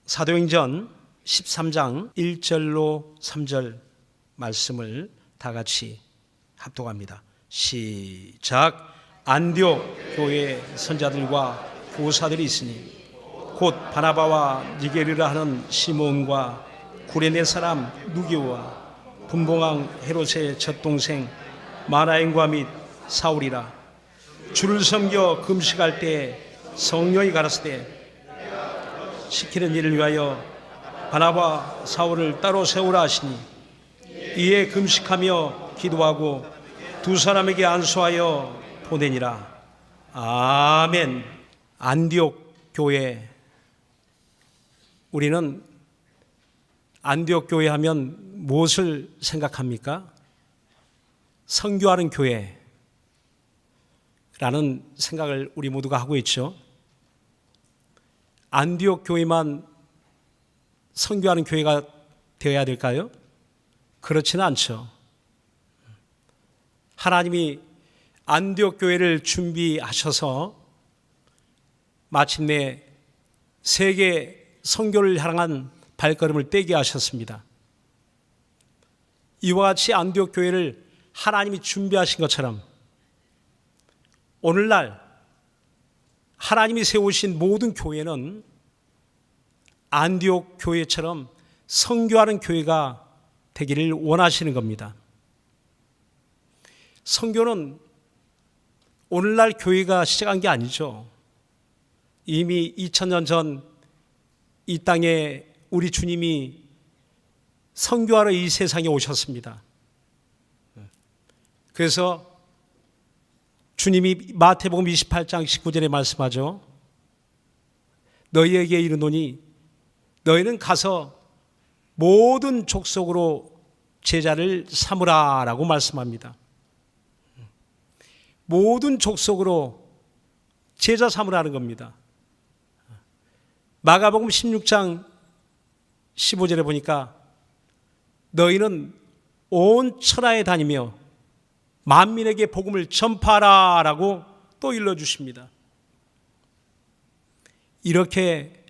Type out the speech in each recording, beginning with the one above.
사도행전 13장 1절로 3절 말씀을 다 같이 합독합니다. 시작. 안디옥 교회 선자들과 교사들이 있으니 곧 바나바와 니게르라 하는 시몬과 구레네 사람 누기오와 분봉왕 헤롯의 젖동생 마나엔과 및 사울이라. 주를 섬겨 금식할 때 성령이 가라사대 시키는 일을 위하여 바나바 사울을 따로 세우라 하시니 이에 금식하며 기도하고 두 사람에게 안수하여 보내니라. 아멘. 안디옥 교회, 우리는 안디옥 교회 하면 무엇을 생각합니까? 선교하는 교회라는 생각을 우리 모두가 하고 있죠. 안디옥 교회만 선교하는 교회가 되어야 될까요? 그렇지는 않죠. 하나님이 안디옥 교회를 준비하셔서 마침내 세계 선교를 향한 발걸음을 떼게 하셨습니다. 이와 같이 안디옥 교회를 하나님이 준비하신 것처럼 오늘날 하나님이 세우신 모든 교회는 안디옥 교회처럼 선교하는 교회가 되기를 원하시는 겁니다. 선교는 오늘날 교회가 시작한 게 아니죠. 이미 2000년 전 이 땅에 우리 주님이 선교하러 이 세상에 오셨습니다. 그래서 주님이 마태복음 28장 19절에 말씀하죠. 너희에게 이르노니 너희는 가서 모든 족속으로 제자를 삼으라 라고 말씀합니다. 모든 족속으로 제자 삼으라는 겁니다. 마가복음 16장 15절에 보니까 너희는 온 천하에 다니며 만민에게 복음을 전파하라 라고 또 일러주십니다. 이렇게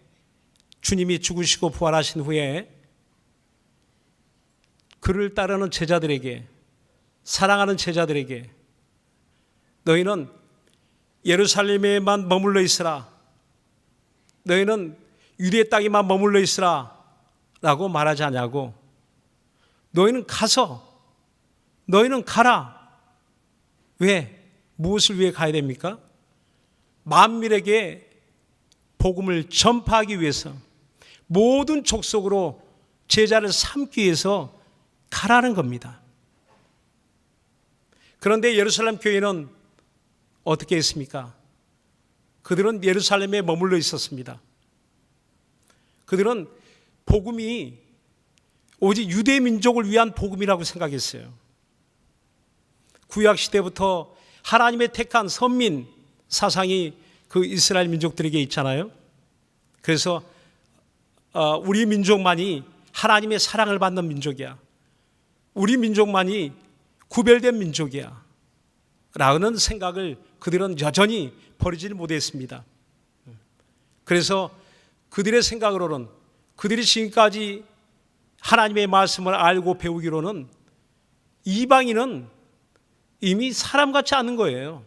주님이 죽으시고 부활하신 후에 그를 따르는 제자들에게, 사랑하는 제자들에게 너희는 예루살렘에만 머물러 있으라, 너희는 유대 땅에만 머물러 있으라 라고 말하지 않냐고, 너희는 가라. 왜? 무엇을 위해 가야 됩니까? 만민에게 복음을 전파하기 위해서, 모든 족속으로 제자를 삼기 위해서 가라는 겁니다. 그런데 예루살렘 교회는 어떻게 했습니까? 그들은 예루살렘에 머물러 있었습니다. 그들은 복음이 오직 유대 민족을 위한 복음이라고 생각했어요. 구약 시대부터 하나님의 택한 선민 사상이 그 이스라엘 민족들에게 있잖아요. 그래서 우리 민족만이 하나님의 사랑을 받는 민족이야, 우리 민족만이 구별된 민족이야 라는 생각을 그들은 여전히 버리지 못했습니다. 그래서 그들의 생각으로는, 그들이 지금까지 하나님의 말씀을 알고 배우기로는 이방인은 이미 사람 같지 않은 거예요.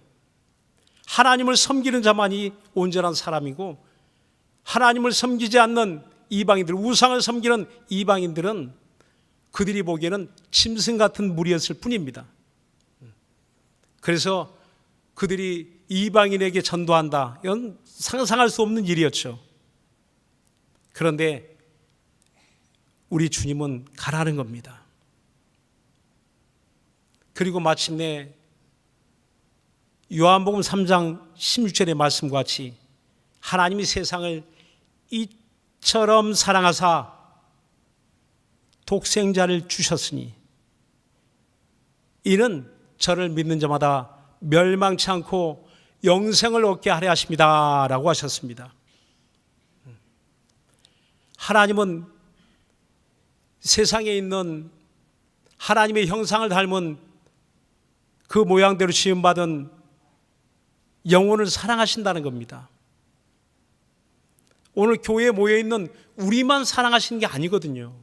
하나님을 섬기는 자만이 온전한 사람이고, 하나님을 섬기지 않는 이방인들, 우상을 섬기는 이방인들은 그들이 보기에는 짐승 같은 무리였을 뿐입니다. 그래서 그들이 이방인에게 전도한다, 이건 상상할 수 없는 일이었죠. 그런데 우리 주님은 가라는 겁니다. 그리고 마침내 요한복음 3장 16절의 말씀과 같이 하나님이 세상을 이처럼 사랑하사 독생자를 주셨으니 이는 저를 믿는 자마다 멸망치 않고 영생을 얻게 하려 하십니다 라고 하셨습니다. 하나님은 세상에 있는 하나님의 형상을 닮은 그 모양대로 지음받은 영혼을 사랑하신다는 겁니다. 오늘 교회에 모여있는 우리만 사랑하시는 게 아니거든요.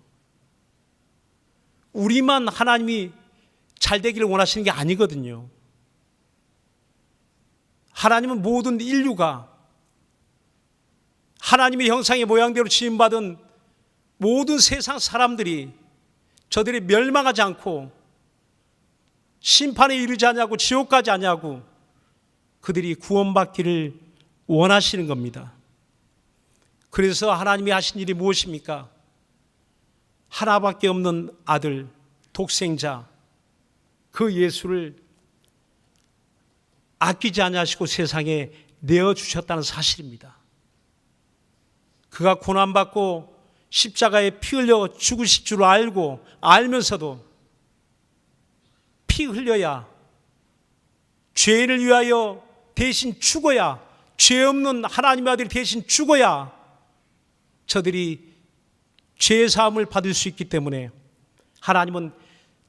우리만 하나님이 잘 되기를 원하시는 게 아니거든요. 하나님은 모든 인류가 하나님의 형상의 모양대로 지음받은 모든 세상 사람들이 저들이 멸망하지 않고 심판에 이르지 않냐고 지옥 가지 않냐고 그들이 구원받기를 원하시는 겁니다. 그래서 하나님이 하신 일이 무엇입니까? 하나밖에 없는 아들, 독생자, 그 예수를 아끼지 않으시고 세상에 내어주셨다는 사실입니다. 그가 고난받고 십자가에 피 흘려 죽으실 줄 알면서도 피 흘려야 죄인을 위하여 대신 죽어야, 죄 없는 하나님의 아들이 대신 죽어야 저들이 죄 사함을 받을 수 있기 때문에 하나님은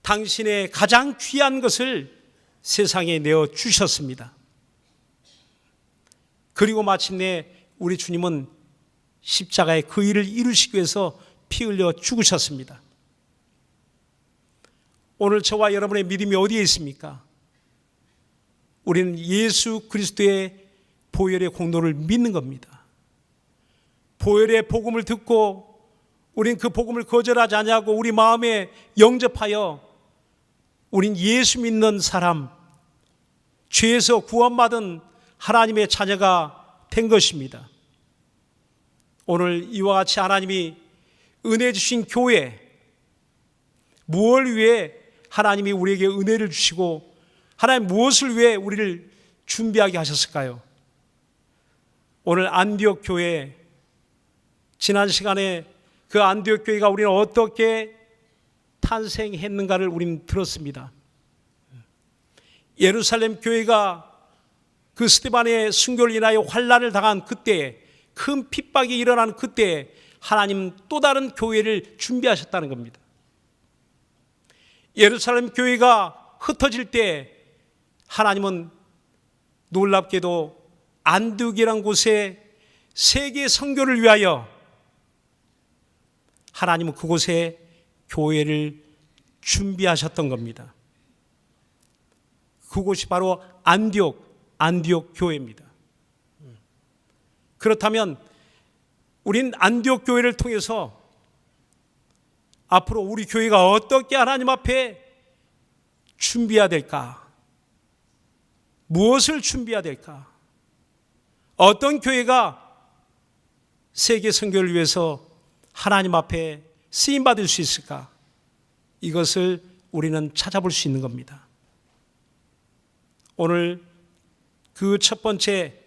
당신의 가장 귀한 것을 세상에 내어 주셨습니다. 그리고 마침내 우리 주님은 십자가의 그 일을 이루시기 위해서 피 흘려 죽으셨습니다. 오늘 저와 여러분의 믿음이 어디에 있습니까? 우리는 예수 그리스도의 보혈의 공로를 믿는 겁니다. 보혈의 복음을 듣고 우린 그 복음을 거절하지 않냐고 우리 마음에 영접하여 우린 예수 믿는 사람, 죄에서 구원받은 하나님의 자녀가 된 것입니다. 오늘 이와 같이 하나님이 은혜 주신 교회, 무엇을 위해 하나님이 우리에게 은혜를 주시고 하나님 무엇을 위해 우리를 준비하게 하셨을까요? 오늘 안디옥 교회, 지난 시간에 그 안디옥 교회가 우리는 어떻게 탄생했는가를 우리는 들었습니다. 예루살렘 교회가 그 스데반의 순교를 인하여 환난을 당한 그때에, 큰 핍박이 일어난 그때에 하나님 또 다른 교회를 준비하셨다는 겁니다. 예루살렘 교회가 흩어질 때 하나님은 놀랍게도 안디옥이라는 곳에 세계 선교를 위하여 하나님은 그곳에 교회를 준비하셨던 겁니다. 그곳이 바로 안디옥 교회입니다. 그렇다면 우린 안디옥 교회를 통해서 앞으로 우리 교회가 어떻게 하나님 앞에 준비해야 될까? 무엇을 준비해야 될까? 어떤 교회가 세계 선교를 위해서 하나님 앞에 쓰임받을 수 있을까? 이것을 우리는 찾아볼 수 있는 겁니다. 오늘 그 첫 번째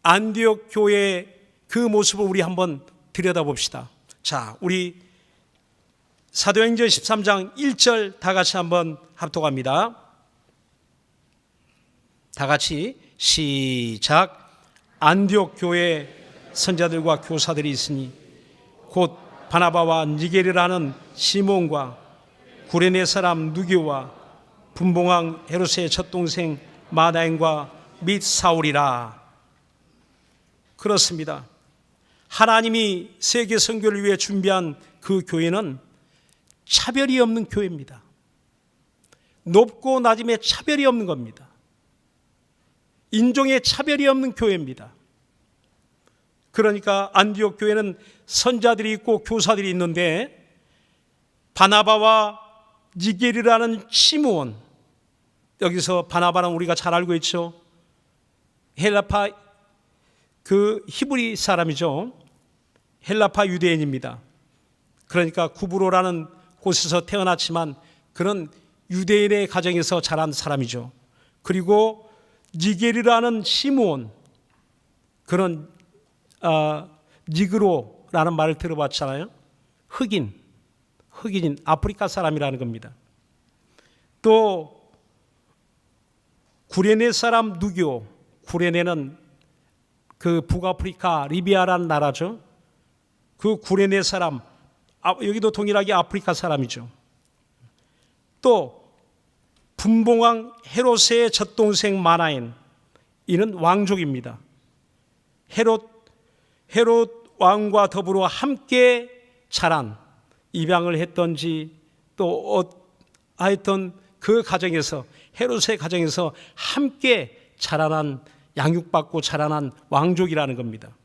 안디옥 교회의 그 모습을 우리 한번 들여다봅시다. 자, 우리 사도행전 13장 1절 다 같이 한번 합독합니다. 다 같이 시작. 안디옥 교회에 선자들과 교사들이 있으니 곧 바나바와 니게르라는 시몬과 구레네 사람 누교와 분봉왕 헤롯의 젖동생 마다엔과 및 사울이라. 그렇습니다. 하나님이 세계 선교를 위해 준비한 그 교회는 차별이 없는 교회입니다. 높고 낮음에 차별이 없는 겁니다. 인종의 차별이 없는 교회입니다. 그러니까 안디옥 교회는 선자들이 있고 교사들이 있는데 바나바와 니게르라는 시므온, 여기서 바나바는 우리가 잘 알고 있죠. 헬라파 그 히브리 사람이죠. 헬라파 유대인입니다. 그러니까 구브로라는 곳에서 태어났지만 그런 유대인의 가정에서 자란 사람이죠. 그리고 니게르라는 시므온, 그런 니그로라는 말을 들어봤잖아요. 흑인 아프리카 사람이라는 겁니다. 또 구레네 사람 누교, 구레네는 그 북아프리카 리비아라는 나라죠. 그 구레네 사람, 여기도 동일하게 아프리카 사람이죠. 또 분봉왕 헤롯의 젖동생 마나엔, 이는 왕족입니다. 헤롯 왕과 더불어 함께 자란, 입양을 했던지 또 하여튼 그 가정에서, 헤롯의 가정에서 함께 자라난, 양육받고 자라난 왕족이라는 겁니다.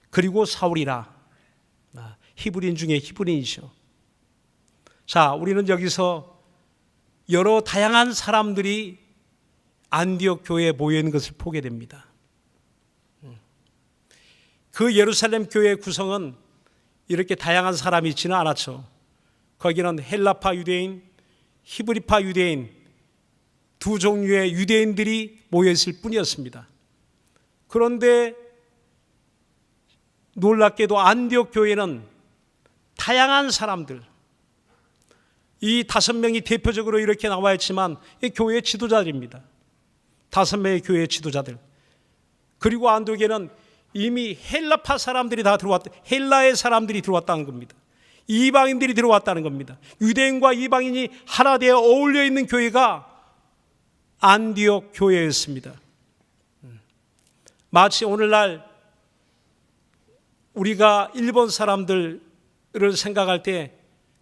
그리고 사울이라, 히브리인 중에 히브리인이죠. 자, 우리는 여기서 여러 다양한 사람들이 안디옥 교회에 모여 있는 것을 보게 됩니다. 그 예루살렘 교회의 구성은 이렇게 다양한 사람이 있지는 않았죠. 거기는 헬라파 유대인, 히브리파 유대인, 두 종류의 유대인들이 모여 있을 뿐이었습니다. 그런데 놀랍게도 안디옥 교회는 다양한 사람들, 이 5명이 대표적으로 이렇게 나와 있지만 이 교회의 지도자들입니다. 5명의 교회의 지도자들. 그리고 안디옥에는 이미 헬라파 사람들이 다 들어왔다, 헬라의 사람들이 들어왔다는 겁니다. 이방인들이 들어왔다는 겁니다. 유대인과 이방인이 하나 되어 어울려 있는 교회가 안디옥 교회였습니다. 마치 오늘날 우리가 일본 사람들을 생각할 때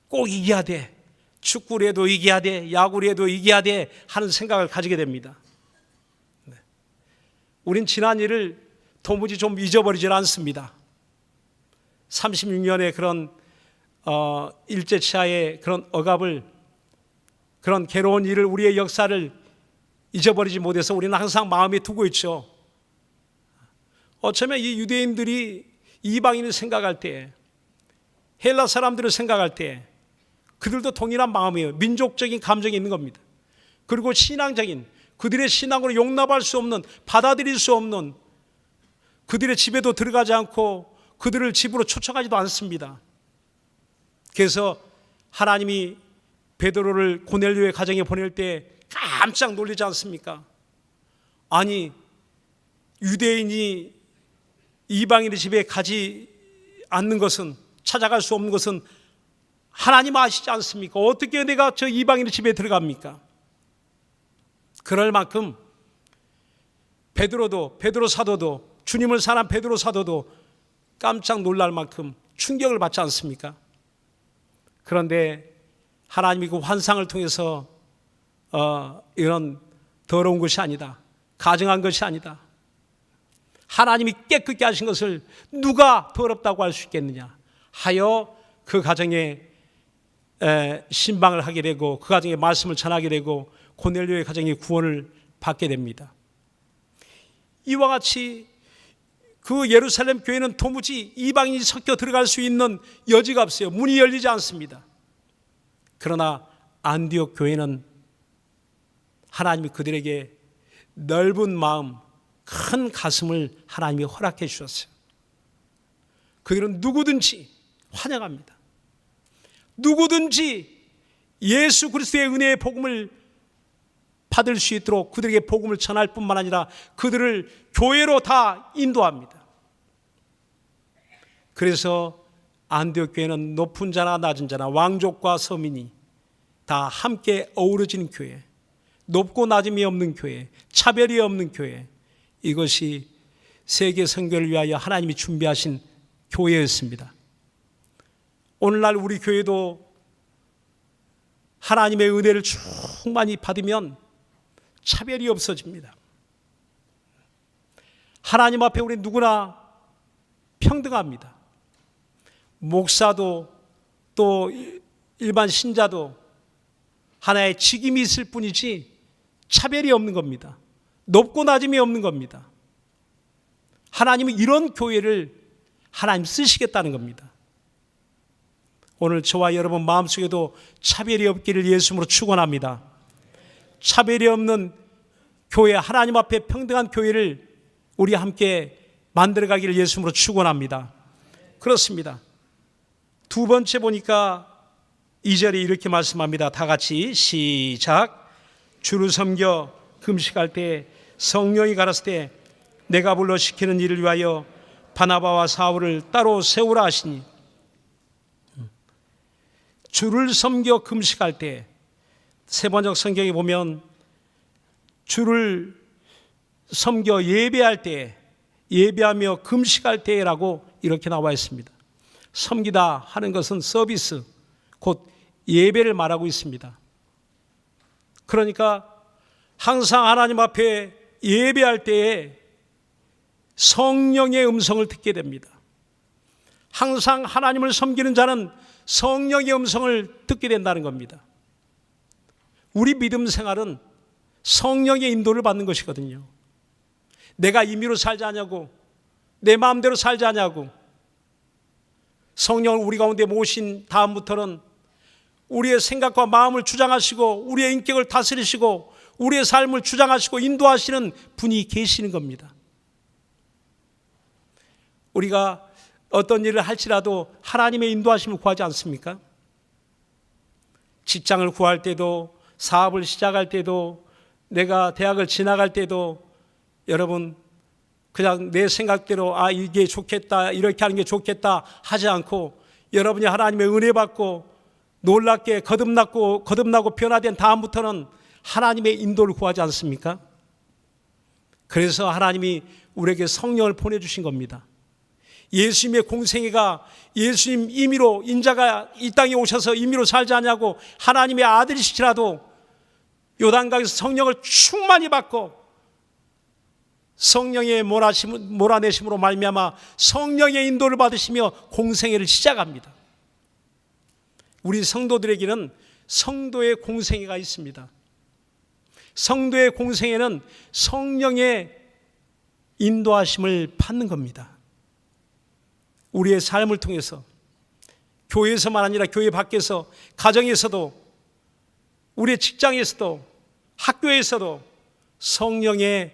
꼭 이겨야 돼, 축구를 해도 이겨야 돼, 야구를 해도 이겨야 돼 하는 생각을 가지게 됩니다. 우린 지난 일을 도무지 좀 잊어버리질 않습니다. 36년의 그런 일제치하의 그런 억압을, 그런 괴로운 일을, 우리의 역사를 잊어버리지 못해서 우리는 항상 마음에 두고 있죠. 어쩌면 이 유대인들이 이방인을 생각할 때, 헬라 사람들을 생각할 때 그들도 동일한 마음이에요. 민족적인 감정이 있는 겁니다. 그리고 신앙적인, 그들의 신앙으로 용납할 수 없는, 받아들일 수 없는, 그들의 집에도 들어가지 않고 그들을 집으로 초청하지도 않습니다. 그래서 하나님이 베드로를 고넬료의 가정에 보낼 때 깜짝 놀라지 않습니까? 아니, 유대인이 이방인의 집에 가지 않는 것은, 찾아갈 수 없는 것은 하나님 아시지 않습니까? 어떻게 내가 저 이방인의 집에 들어갑니까? 그럴 만큼 베드로 사도도, 주님을 사랑한 베드로 사도도 깜짝 놀랄 만큼 충격을 받지 않습니까? 그런데 하나님이 그 환상을 통해서 이런 더러운 것이 아니다, 가증한 것이 아니다, 하나님이 깨끗게 하신 것을 누가 더럽다고 할 수 있겠느냐 하여 그 가정에 신방을 하게 되고, 그 가정에 말씀을 전하게 되고, 고넬료의 가정에 구원을 받게 됩니다. 이와 같이 그 예루살렘 교회는 도무지 이방인이 섞여 들어갈 수 있는 여지가 없어요. 문이 열리지 않습니다. 그러나 안디옥 교회는 하나님이 그들에게 넓은 마음, 큰 가슴을 하나님이 허락해 주셨어요. 그들은 누구든지 환영합니다. 누구든지 예수 그리스도의 은혜의 복음을 받을 수 있도록 그들에게 복음을 전할 뿐만 아니라 그들을 교회로 다 인도합니다. 그래서 안디옥 교회는 높은 자나 낮은 자나, 왕족과 서민이 다 함께 어우러지는 교회, 높고 낮음이 없는 교회, 차별이 없는 교회, 이것이 세계 선교를 위하여 하나님이 준비하신 교회였습니다. 오늘날 우리 교회도 하나님의 은혜를 충만히 받으면 차별이 없어집니다. 하나님 앞에 우리 누구나 평등합니다. 목사도 또 일반 신자도 하나의 직임이 있을 뿐이지 차별이 없는 겁니다. 높고 낮음이 없는 겁니다. 하나님은 이런 교회를 하나님 쓰시겠다는 겁니다. 오늘 저와 여러분 마음속에도 차별이 없기를 예수님으로 축원합니다. 차별이 없는 교회, 하나님 앞에 평등한 교회를 우리 함께 만들어가기를 예수님으로 축원합니다. 그렇습니다. 두 번째 보니까 2절에 이렇게 말씀합니다. 다 같이 시작. 주를 섬겨 금식할 때 성령이 가라사 때 내가 불러 시키는 일을 위하여 바나바와 사울을 따로 세우라 하시니, 주를 섬겨 금식할 때, 세번역 성경에 보면 주를 섬겨 예배할 때, 예배하며 금식할 때라고 이렇게 나와 있습니다. 섬기다 하는 것은 서비스, 곧 예배를 말하고 있습니다. 그러니까 항상 하나님 앞에 예배할 때에 성령의 음성을 듣게 됩니다. 항상 하나님을 섬기는 자는 성령의 음성을 듣게 된다는 겁니다. 우리 믿음 생활은 성령의 인도를 받는 것이거든요. 내가 임의로 살지 않냐고, 내 마음대로 살지 않냐고. 성령을 우리 가운데 모신 다음부터는 우리의 생각과 마음을 주장하시고 우리의 인격을 다스리시고 우리의 삶을 주장하시고 인도하시는 분이 계시는 겁니다. 우리가 어떤 일을 할지라도 하나님의 인도하심을 구하지 않습니까? 직장을 구할 때도, 사업을 시작할 때도, 내가 대학을 지나갈 때도 여러분 그냥 내 생각대로 이게 좋겠다, 이렇게 하는 게 좋겠다 하지 않고 여러분이 하나님의 은혜 받고 놀랍게 거듭나고 변화된 다음부터는 하나님의 인도를 구하지 않습니까? 그래서 하나님이 우리에게 성령을 보내주신 겁니다. 예수님의 공생애가 예수님 임의로 인자가 이 땅에 오셔서 임의로 살지 않냐고 하나님의 아들이시라도 요단강에서 성령을 충만히 받고 성령의 몰아내심으로 말미암아 성령의 인도를 받으시며 공생애를 시작합니다. 우리 성도들에게는 성도의 공생애가 있습니다. 성도의 공생애는 성령의 인도하심을 받는 겁니다. 우리의 삶을 통해서 교회에서만 아니라 교회 밖에서, 가정에서도, 우리의 직장에서도, 학교에서도 성령의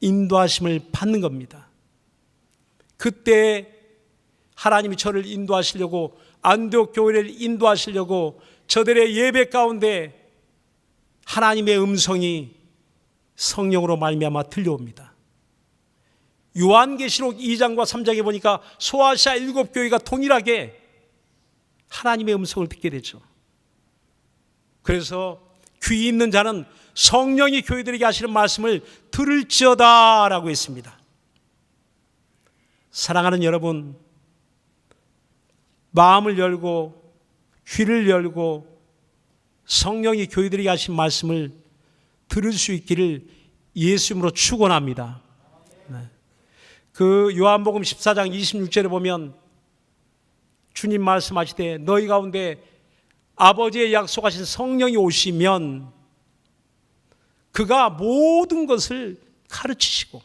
인도하심을 받는 겁니다. 그때 하나님이 저를 인도하시려고, 안디옥 교회를 인도하시려고 저들의 예배 가운데 하나님의 음성이 성령으로 말미암아 들려옵니다. 요한계시록 2장과 3장에 보니까 소아시아 7교회가 동일하게 하나님의 음성을 듣게 되죠. 그래서 귀 있는 자는 성령이 교회들에게 하시는 말씀을 들을지어다 라고 했습니다. 사랑하는 여러분, 마음을 열고 귀를 열고 성령이 교회들에게 하신 말씀을 들을 수 있기를 예수님으로 축원합니다. 그 요한복음 14장 26절에 보면 주님 말씀하시되 너희 가운데 아버지의 약속하신 성령이 오시면 그가 모든 것을 가르치시고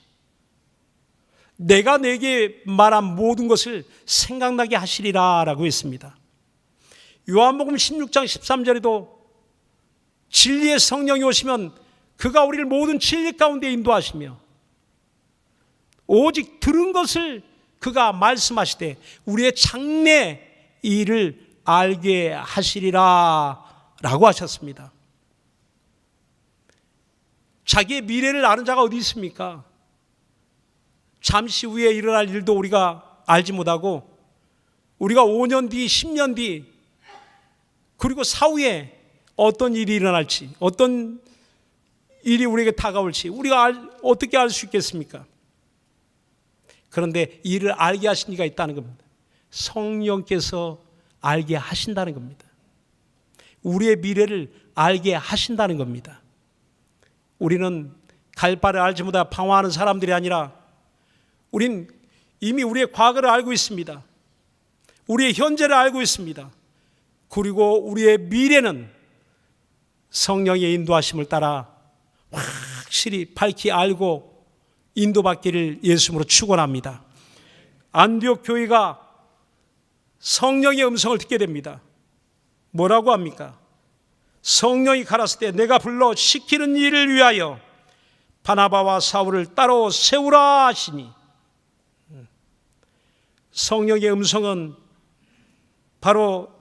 내가 내게 말한 모든 것을 생각나게 하시리라 라고 했습니다. 요한복음 16장 13절에도 진리의 성령이 오시면 그가 우리를 모든 진리 가운데 인도하시며 오직 들은 것을 그가 말씀하시되 우리의 장래 일을 알게 하시리라 라고 하셨습니다. 자기의 미래를 아는 자가 어디 있습니까? 잠시 후에 일어날 일도 우리가 알지 못하고 우리가 5년 뒤, 10년 뒤 그리고 사후에 어떤 일이 일어날지, 어떤 일이 우리에게 다가올지 우리가 어떻게 알 수 있겠습니까? 그런데 이를 알게 하신 이가 있다는 겁니다. 성령께서 알게 하신다는 겁니다. 우리의 미래를 알게 하신다는 겁니다. 우리는 갈 바를 알지 못하 방황하는 사람들이 아니라 우린 이미 우리의 과거를 알고 있습니다. 우리의 현재를 알고 있습니다. 그리고 우리의 미래는 성령의 인도하심을 따라 확실히 밝히 알고 인도받기를 예수님으로 축원합니다. 안디옥 교회가 성령의 음성을 듣게 됩니다. 뭐라고 합니까? 성령이 가라사대 때 내가 불러 시키는 일을 위하여 바나바와 사울을 따로 세우라 하시니, 성령의 음성은 바로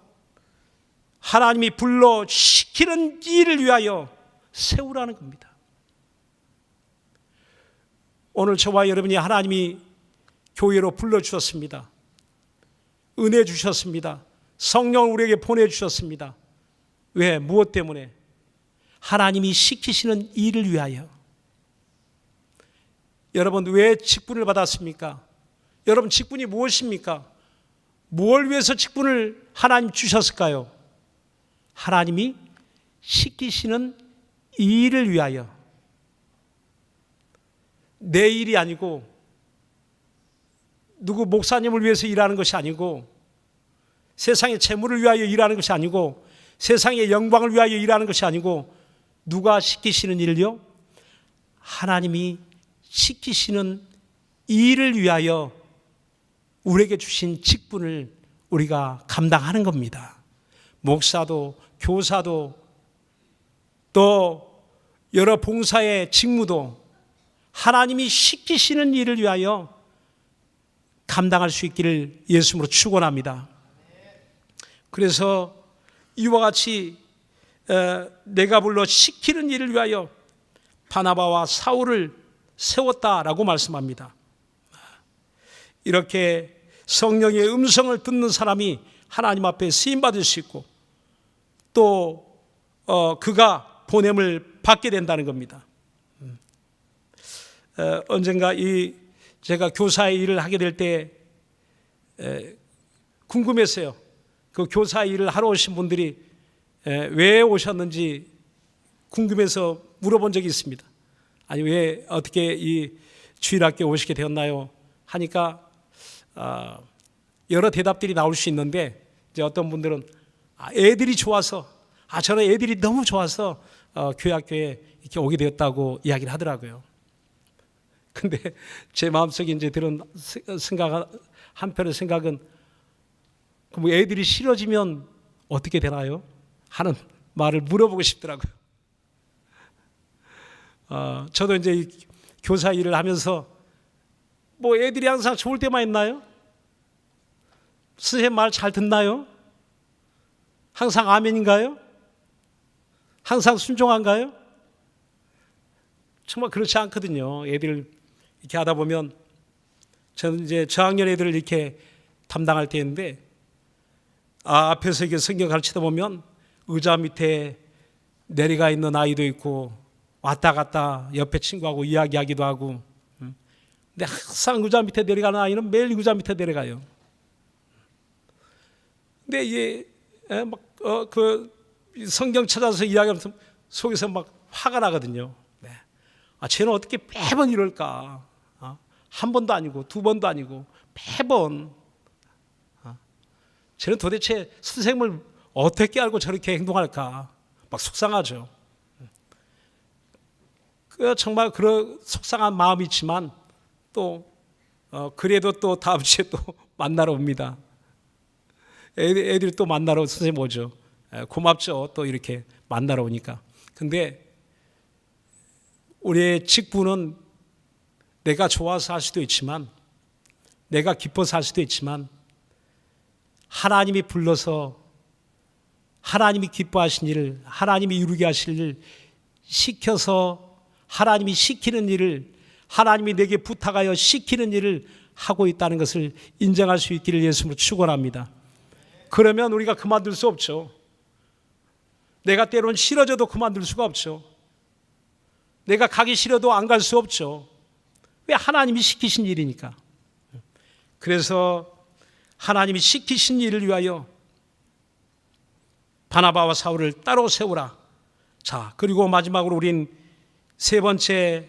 하나님이 불러 시키는 일을 위하여 세우라는 겁니다. 오늘 저와 여러분이 하나님이 교회로 불러주셨습니다. 은혜 주셨습니다. 성령을 우리에게 보내주셨습니다. 왜? 무엇 때문에? 하나님이 시키시는 일을 위하여. 여러분 왜 직분을 받았습니까? 여러분, 직분이 무엇입니까? 뭘 위해서 직분을 하나님 주셨을까요? 하나님이 시키시는 이 일을 위하여. 내 일이 아니고, 누구 목사님을 위해서 일하는 것이 아니고, 세상의 재물을 위하여 일하는 것이 아니고, 세상의 영광을 위하여 일하는 것이 아니고, 누가 시키시는 일을요? 하나님이 시키시는 이 일을 위하여 우리에게 주신 직분을 우리가 감당하는 겁니다. 목사도, 교사도, 또 여러 봉사의 직무도 하나님이 시키시는 일을 위하여 감당할 수 있기를 예수님으로 축원합니다. 그래서 이와 같이 내가 불러 시키는 일을 위하여 바나바와 사울을 세웠다라고 말씀합니다. 이렇게 성령의 음성을 듣는 사람이 하나님 앞에 쓰임받을 수 있고, 또 그가 보냄을 받게 된다는 겁니다. 언젠가 제가 교사의 일을 하게 될 때 궁금했어요. 그 교사 일을 하러 오신 분들이 왜 오셨는지 궁금해서 물어본 적이 있습니다. 아니, 왜 어떻게 이 주일학교에 오시게 되었나요? 하니까 여러 대답들이 나올 수 있는데, 이제 어떤 분들은 애들이 좋아서, 저는 애들이 너무 좋아서 교회학교에 이렇게 오게 되었다고 이야기를 하더라고요. 근데 제 마음속에 이제 들은 생각, 한편의 생각은, 그럼 애들이 싫어지면 어떻게 되나요? 하는 말을 물어보고 싶더라고요. 저도 이제 이 교사 일을 하면서 뭐 애들이 항상 좋을 때만 있나요? 선생님 말 잘 듣나요? 항상 아멘인가요? 항상 순종한가요? 정말 그렇지 않거든요. 애들 이렇게 하다 보면, 저는 이제 저학년 애들을 이렇게 담당할 때인데, 앞에서 이렇게 성경 가르치다 보면 의자 밑에 내려가 있는 아이도 있고, 왔다 갔다 옆에 친구하고 이야기하기도 하고, 근데 항상 의자 밑에 내려가는 아이는 매일 의자 밑에 내려가요. 근데 이게 그 성경 찾아서 이야기하면서 속에서 막 화가 나거든요. 네. 쟤는 어떻게 매번 이럴까? 한 번도 아니고 두 번도 아니고 매번. 쟤는 도대체 선생님을 어떻게 알고 저렇게 행동할까? 막 속상하죠. 정말 그런 속상한 마음이 있지만, 또 그래도 또 다음 주에 또 만나러 옵니다. 애들이 또 만나러 선생님 오죠. 고맙죠. 또 이렇게 만나러 오니까. 근데 우리의 직분은 내가 좋아서 할 수도 있지만, 내가 기뻐서 할 수도 있지만, 하나님이 불러서 하나님이 기뻐하신 일을, 하나님이 이루게 하실 일을 시켜서, 하나님이 시키는 일을, 하나님이 내게 부탁하여 시키는 일을 하고 있다는 것을 인정할 수 있기를 예수님으로 축원합니다. 그러면 우리가 그만둘 수 없죠. 내가 때로는 싫어져도 그만둘 수가 없죠. 내가 가기 싫어도 안 갈 수 없죠. 왜? 하나님이 시키신 일이니까. 그래서 하나님이 시키신 일을 위하여 바나바와 사울을 따로 세우라. 자, 그리고 마지막으로 우린 세 번째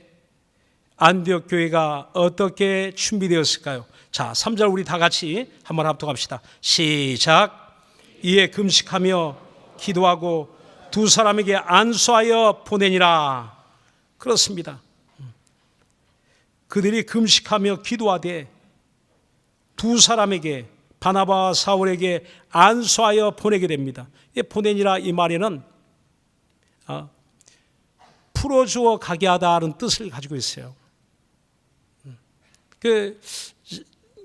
안디옥 교회가 어떻게 준비되었을까요? 자, 3절 우리 다 같이 한번 합독합시다. 시작. 이에 금식하며 기도하고 두 사람에게 안수하여 보내니라. 그렇습니다. 그들이 금식하며 기도하되 두 사람에게, 바나바와 사울에게 안수하여 보내게 됩니다. 보내니라 이 말에는 풀어주어 가게 하다는 뜻을 가지고 있어요.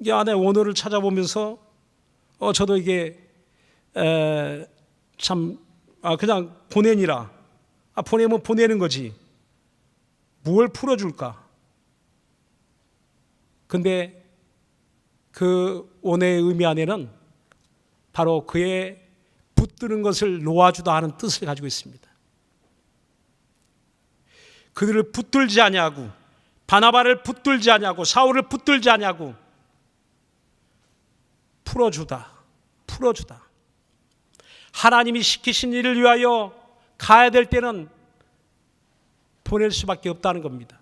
이 안에 원어를 찾아보면서 저도 이게 참 그냥 보내니라, 보내면 보내는 거지 뭘 풀어줄까? 근데 그 원어의 의미 안에는 바로 그의 붙드는 것을 놓아주다 하는 뜻을 가지고 있습니다. 그들을 붙들지 아니하고, 바나바를 붙들지 아니하고, 사울을 붙들지 아니하고, 풀어주다. 하나님이 시키신 일을 위하여 가야 될 때는 보낼 수밖에 없다는 겁니다.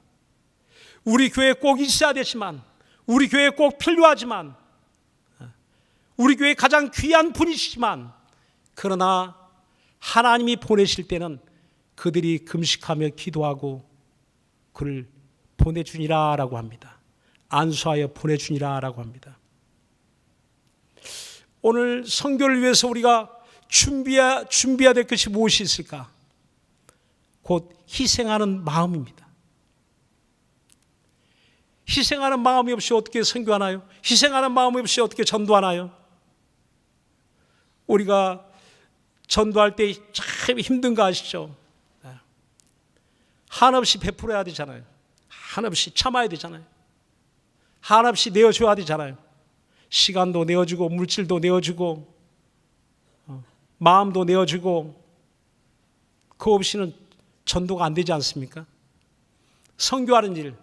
우리 교회에 꼭 있어야 되지만, 우리 교회에 꼭 필요하지만, 우리 교회에 가장 귀한 분이시지만, 그러나 하나님이 보내실 때는 그들이 금식하며 기도하고 그를 보내주니라라고 합니다. 안수하여 보내주니라라고 합니다. 오늘 선교를 위해서 우리가 준비해야 될 것이 무엇이 있을까? 곧 희생하는 마음입니다. 희생하는 마음이 없이 어떻게 선교하나요? 희생하는 마음이 없이 어떻게 전도하나요? 우리가 전도할 때 참 힘든 거 아시죠? 한없이 베풀어야 되잖아요. 한없이 참아야 되잖아요. 한없이 내어줘야 되잖아요. 시간도 내어주고 물질도 내어주고 마음도 내어주고, 그 없이는 전도가 안 되지 않습니까? 선교하는 일,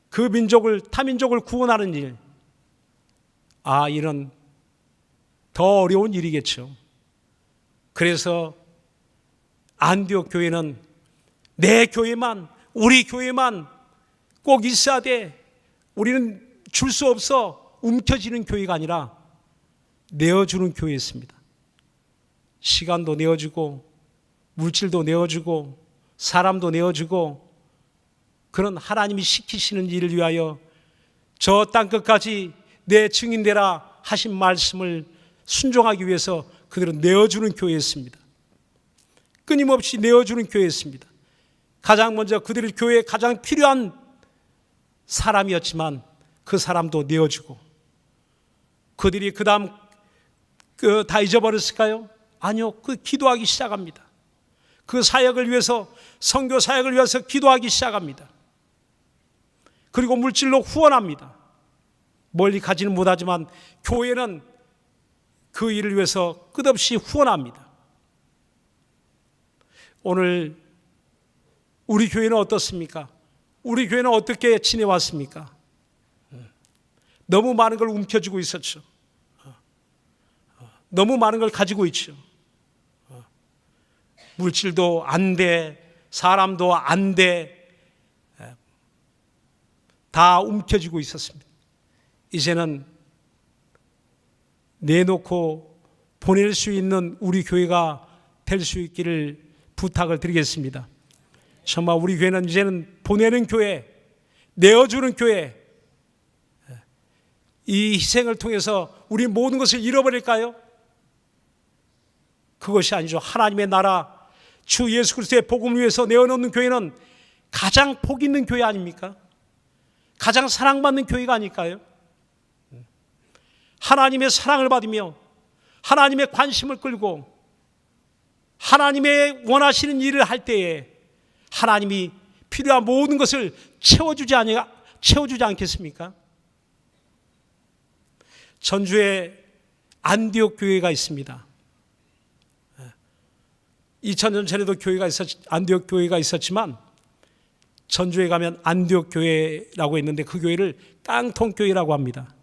그 민족을, 타민족을 구원하는 일, 이런 더 어려운 일이겠죠. 그래서 안디옥 교회는 내 교회만, 우리 교회만 꼭 있어야 돼. 우리는 줄 수 없어. 움켜쥐는 교회가 아니라 내어주는 교회였습니다. 시간도 내어주고 물질도 내어주고 사람도 내어주고, 그런 하나님이 시키시는 일을 위하여 저 땅끝까지 내 증인되라 하신 말씀을 순종하기 위해서 그들은 내어주는 교회였습니다. 끊임없이 내어주는 교회였습니다. 가장 먼저 그들의 교회에 가장 필요한 사람이었지만 그 사람도 내어주고, 그들이 그 다음 다 잊어버렸을까요? 아니요. 기도하기 시작합니다. 그 사역을 위해서, 선교 사역을 위해서 기도하기 시작합니다. 그리고 물질로 후원합니다. 멀리 가지는 못하지만 교회는 그 일을 위해서 끝없이 후원합니다. 오늘 우리 교회는 어떻습니까? 우리 교회는 어떻게 지내왔습니까? 너무 많은 걸 움켜쥐고 있었죠. 너무 많은 걸 가지고 있죠. 물질도 안 돼, 사람도 안 돼, 다 움켜쥐고 있었습니다. 이제는 내놓고 보낼 수 있는 우리 교회가 될 수 있기를 부탁을 드리겠습니다. 정말 우리 교회는 이제는 보내는 교회, 내어주는 교회, 이 희생을 통해서 우리 모든 것을 잃어버릴까요? 그것이 아니죠. 하나님의 나라, 주 예수 그리스도의 복음을 위해서 내어놓는 교회는 가장 복 있는 교회 아닙니까? 가장 사랑받는 교회가 아닐까요? 하나님의 사랑을 받으며 하나님의 관심을 끌고 하나님의 원하시는 일을 할 때에 하나님이 필요한 모든 것을 채워주지 않겠습니까? 전주에 안디옥 교회가 있습니다. 2000년 전에도 안디옥 교회가 있었지만 전주에 가면 안디옥 교회라고 있는데 그 교회를 깡통교회라고 합니다.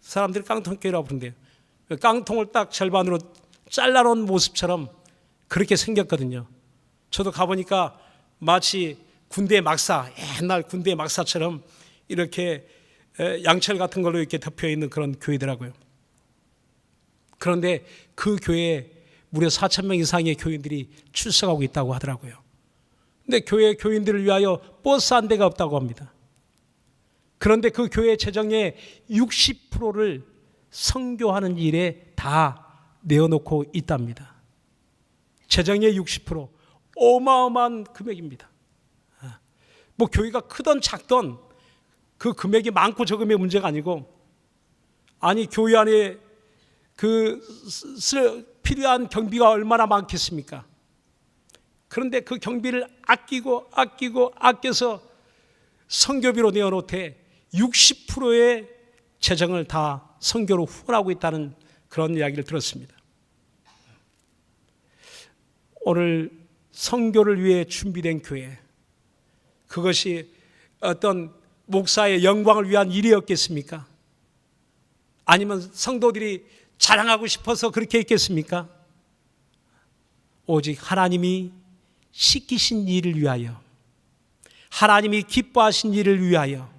사람들이 깡통교회라고 부른대요. 깡통을 딱 절반으로 잘라놓은 모습처럼 그렇게 생겼거든요. 저도 가보니까 마치 군대 막사, 옛날 군대 막사처럼 이렇게 양철 같은 걸로 이렇게 덮여있는 그런 교회더라고요. 그런데 그 교회에 무려 4,000명 이상의 교인들이 출석하고 있다고 하더라고요. 근데 교회 교인들을 위하여 버스 한 대가 없다고 합니다. 그런데 그 교회 재정의 60%를 선교하는 일에 다 내어놓고 있답니다. 재정의 60%, 어마어마한 금액입니다. 뭐 교회가 크던 작던 그 금액이 많고 적음의 문제가 아니고, 아니 교회 안에 필요한 경비가 얼마나 많겠습니까? 그런데 그 경비를 아껴서 선교비로 내어놓되 60%의 재정을 다 선교로 후원하고 있다는 그런 이야기를 들었습니다. 오늘 선교를 위해 준비된 교회, 그것이 어떤 목사의 영광을 위한 일이었겠습니까? 아니면 성도들이 자랑하고 싶어서 그렇게 했겠습니까? 오직 하나님이 시키신 일을 위하여, 하나님이 기뻐하신 일을 위하여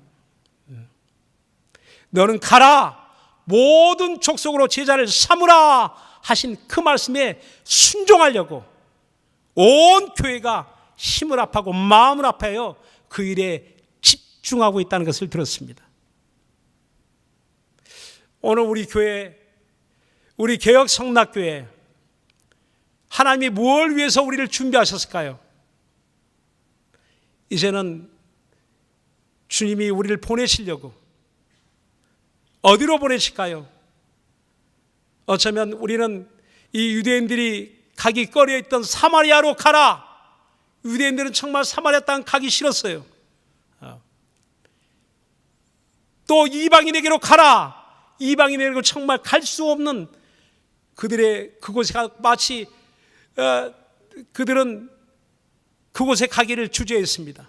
너는 가라 모든 족속으로 제자를 삼으라 하신 그 말씀에 순종하려고 온 교회가 힘을 합하고 마음을 합하여 그 일에 집중하고 있다는 것을 들었습니다. 오늘 우리 교회, 우리 개혁 성락교회, 하나님이 무엇을 위해서 우리를 준비하셨을까요? 이제는 주님이 우리를 보내시려고 어디로 보내실까요? 어쩌면 우리는 이 유대인들이 가기 꺼려했던 사마리아로 가라. 유대인들은 정말 사마리아 땅 가기 싫었어요. 또 이방인에게로 가라. 이방인에게로 정말 갈 수 없는 그들의 그곳에 마치 그들은 그곳에 가기를 주저했습니다.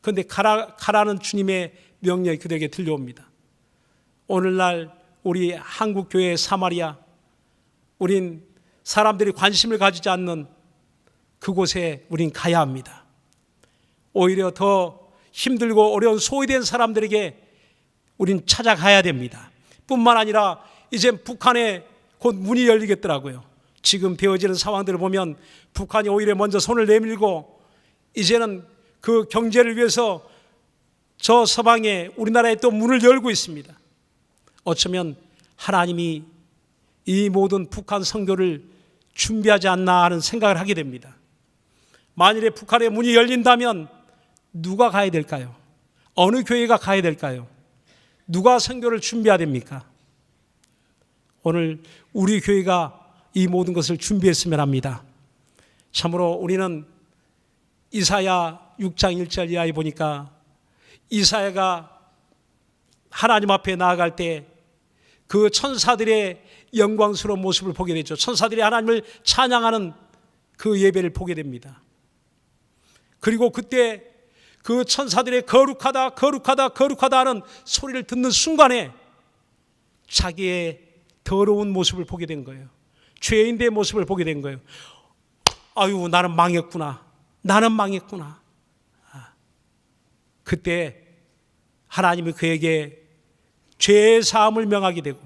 그런데 가라는 주님의 명령이 그들에게 들려옵니다. 오늘날 우리 한국교회 사마리아, 우린 사람들이 관심을 가지지 않는 그곳에 우린 가야 합니다. 오히려 더 힘들고 어려운 소외된 사람들에게 우린 찾아가야 됩니다. 뿐만 아니라 이제 북한에 곧 문이 열리겠더라고요. 지금 되어지는 상황들을 보면 북한이 오히려 먼저 손을 내밀고 이제는 그 경제를 위해서 저 서방에 우리나라에 또 문을 열고 있습니다. 어쩌면 하나님이 이 모든 북한 선교를 준비하지 않나 하는 생각을 하게 됩니다. 만일에 북한의 문이 열린다면 누가 가야 될까요? 어느 교회가 가야 될까요? 누가 선교를 준비해야 됩니까? 오늘 우리 교회가 이 모든 것을 준비했으면 합니다. 참으로 우리는 이사야 6장 1절 이하에 보니까 이사야가 하나님 앞에 나아갈 때 그 천사들의 영광스러운 모습을 보게 되죠. 천사들이 하나님을 찬양하는 그 예배를 보게 됩니다. 그리고 그때 그 천사들의 거룩하다 거룩하다 거룩하다 하는 소리를 듣는 순간에 자기의 더러운 모습을 보게 된 거예요. 죄인의 모습을 보게 된 거예요. 아유, 나는 망했구나. 나는 망했구나. 그때 하나님이 그에게 죄의 사함을 명하게 되고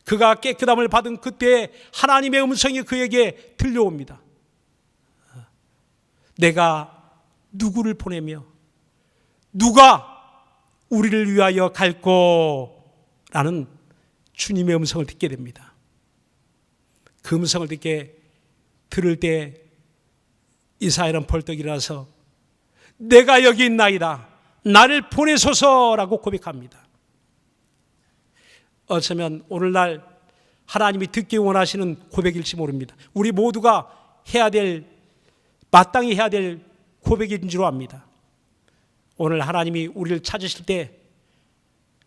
그가 깨끗함을 받은 그때 하나님의 음성이 그에게 들려옵니다. 내가 누구를 보내며 누가 우리를 위하여 갈꼬? 라는 주님의 음성을 듣게 됩니다. 그 음성을 들을 때 이사야는 벌떡 일어나서 내가 여기 있나이다. 나를 보내소서라고 고백합니다. 어쩌면 오늘날 하나님이 듣기 원하시는 고백일지 모릅니다. 우리 모두가 마땅히 해야 될 고백인 줄 압니다. 오늘 하나님이 우리를 찾으실 때,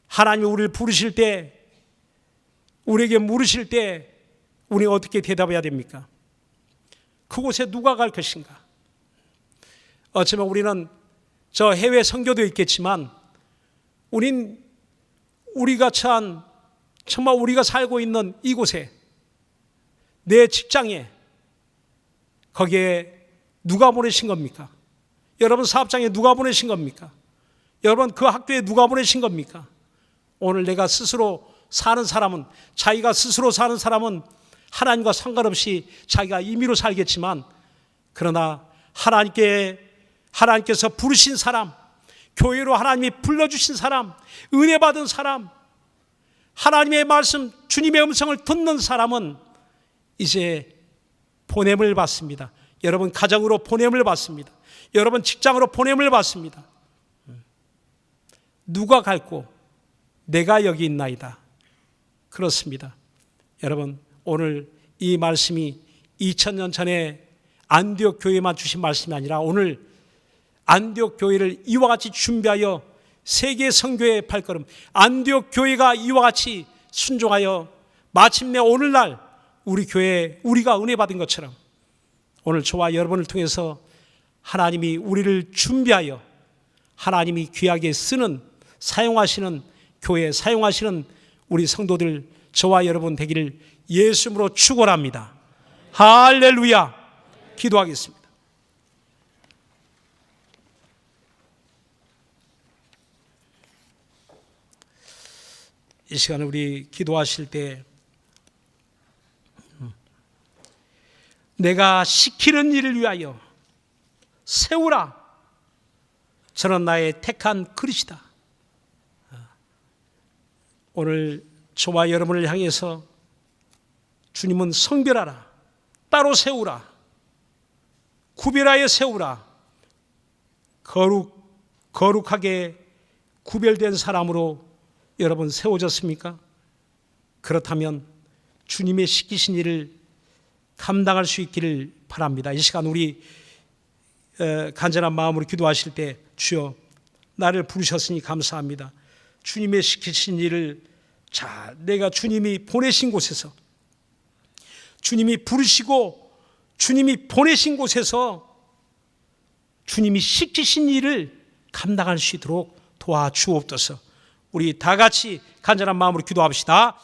하나님이 우리를 부르실 때, 우리에게 물으실 때 우리 어떻게 대답해야 됩니까? 그곳에 누가 갈 것인가? 어쩌면 우리는 저 해외 선교도 있겠지만 우리가 정말 우리가 살고 있는 이곳에, 내 직장에, 거기에 누가 보내신 겁니까? 여러분 사업장에 누가 보내신 겁니까? 여러분 그 학교에 누가 보내신 겁니까? 오늘 내가 스스로 사는 사람은, 자기가 스스로 사는 사람은 하나님과 상관없이 자기가 임의로 살겠지만, 그러나 하나님께서 부르신 사람, 교회로 하나님이 불러주신 사람, 은혜 받은 사람, 하나님의 말씀, 주님의 음성을 듣는 사람은 이제 보냄을 받습니다. 여러분 가정으로 보냄을 받습니다. 여러분 직장으로 보냄을 받습니다. 누가 갈고 내가 여기 있나이다. 그렇습니다. 여러분 오늘 이 말씀이 2000년 전에 안디옥 교회만 주신 말씀이 아니라 오늘 안디옥 교회를 이와 같이 준비하여 세계 선교의 발걸음, 안디옥 교회가 이와 같이 순종하여 마침내 오늘날 우리 교회에 우리가 은혜 받은 것처럼 오늘 저와 여러분을 통해서 하나님이 우리를 준비하여 하나님이 귀하게 사용하시는 교회, 사용하시는 우리 성도들 저와 여러분 되기를 예수님으로 축원합니다. 할렐루야. 기도하겠습니다. 이 시간에 우리 기도하실 때 내가 시키는 일을 위하여 세우라. 저는 나의 택한 그릇이다. 오늘 저와 여러분을 향해서 주님은 성별하라, 따로 세우라, 구별하여 세우라, 거룩하게 구별된 사람으로 여러분 세워졌습니까? 그렇다면 주님의 시키신 일을 감당할 수 있기를 바랍니다. 이 시간 우리 간절한 마음으로 기도하실 때 주여 나를 부르셨으니 감사합니다. 주님의 시키신 일을 내가 주님이 보내신 곳에서, 주님이 부르시고 주님이 보내신 곳에서 주님이 시키신 일을 감당할 수 있도록 도와주옵소서. 우리 다 같이 간절한 마음으로 기도합시다.